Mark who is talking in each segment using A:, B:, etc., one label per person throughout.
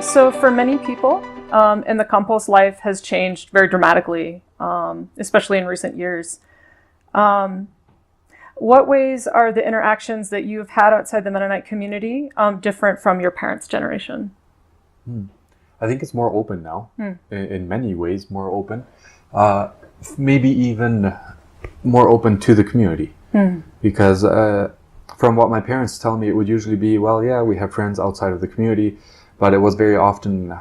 A: So for many people, and the compost life has changed very dramatically, especially in recent years. What ways are the interactions that you've had outside the Mennonite community different from your parents' generation?
B: I think it's more open now, in many ways more open. Maybe even more open to the community. Because from what my parents tell me, it would usually be, well, yeah, we have friends outside of the community, but it was very often,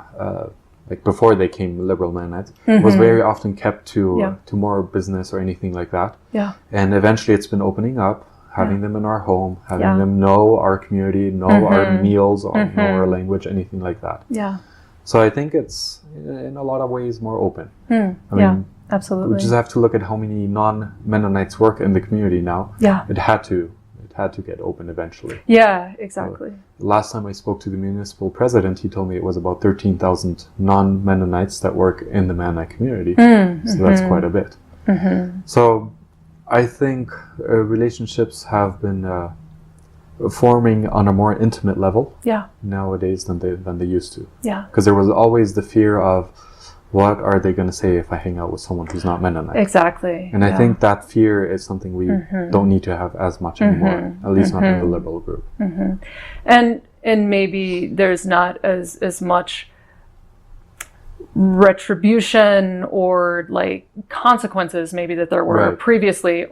B: like before they came liberal Mennonites, it was very often kept to more business or anything like that.
A: Yeah.
B: And eventually it's been opening up, having them in our home, having them know our community, know our meals, or know our language, anything like that.
A: Yeah.
B: So I think it's in a lot of ways more open.
A: I mean, absolutely.
B: We just have to look at how many non-Mennonites work in the community now.
A: Yeah.
B: It had to get open eventually.
A: Yeah, exactly.
B: So last time I spoke to the municipal president, he told me it was about 13,000 non-Mennonites that work in the Mennonite community. So that's quite a bit. So I think relationships have been forming on a more intimate level nowadays than they used to.
A: Yeah.
B: Because there was always the fear of, what are they going to say if I hang out with someone who's not Mennonite?
A: Exactly.
B: And I think that fear is something we don't need to have as much anymore, at least not in the liberal group.
A: And maybe there's not as much retribution or like consequences maybe that there were previously,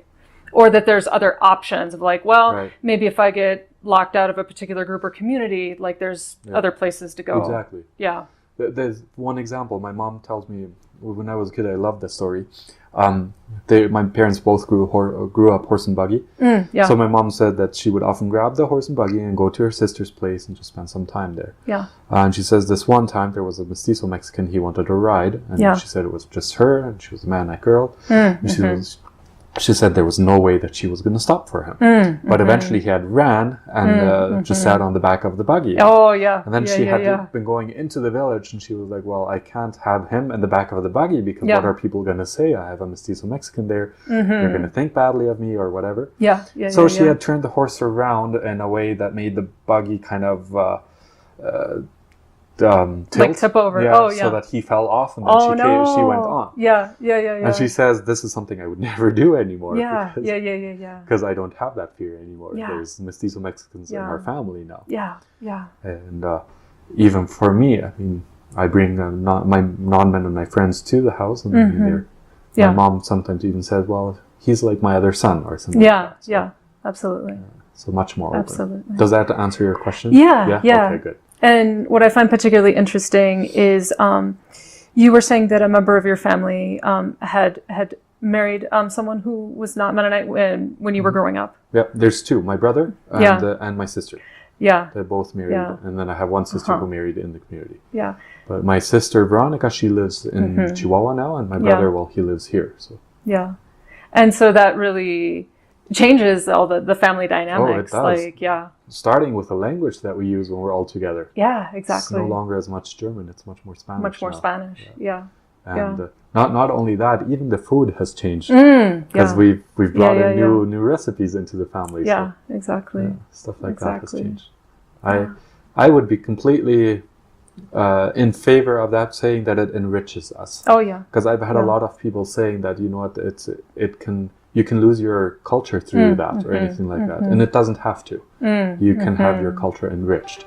A: or that there's other options of like, well, maybe if I get locked out of a particular group or community, like there's other places to go.
B: Exactly.
A: Yeah.
B: There's one example. My mom tells me, when I was a kid, I loved this story. My parents both grew up horse and buggy. So my mom said that she would often grab the horse and buggy and go to her sister's place and just spend some time there.
A: Yeah.
B: And she says this one time there was a mestizo Mexican he wanted to ride, and she said it was just her, and she was a Mennonite girl. And she said there was no way that she was going to stop for him. But eventually he had ran and just sat on the back of the buggy.
A: Oh, yeah.
B: And then she had been going into the village, and she was like, well, I can't have him in the back of the buggy because what are people going to say? I have a mestizo Mexican there. They're going to think badly of me or whatever. So she had turned the horse around in a way that made the buggy kind of tilt,
A: like tip over.
B: So that he fell off, and then she went on. And she says, this is something I would never do anymore. Because I don't have that fear anymore. There's mestizo Mexicans in our family now. And even for me, I mean, I bring my non-Mennonite friends to the house, and my mom sometimes even says, well, he's like my other son or something like that. So,
A: absolutely.
B: So much more
A: Absolutely.
B: open. Does that answer your question?
A: Yeah.
B: Okay, good.
A: And what I find particularly interesting is you were saying that a member of your family had married someone who was not Mennonite when you were growing up.
B: Yeah, there's two, my brother and my sister.
A: Yeah.
B: They're both married. And then I have one sister who married in the community.
A: Yeah.
B: But my sister, Veronica, she lives in Chihuahua now, and my brother, well, he lives here. So.
A: Yeah. And so that really changes all the family dynamics.
B: Oh, it does.
A: Like,
B: starting with the language that we use when we're all together.
A: Yeah, exactly.
B: It's no longer as much German, it's much more Spanish.
A: Much more
B: now.
A: Spanish,
B: And not only that, even the food has changed. Because we've brought in new recipes into the family.
A: Yeah,
B: so,
A: exactly.
B: Stuff like that has changed. I would be completely in favor of that, saying that it enriches us.
A: Oh, yeah.
B: Because I've had a lot of people saying that, you know what, you can lose your culture through that or anything like that. And it doesn't have to. You can have your culture enriched.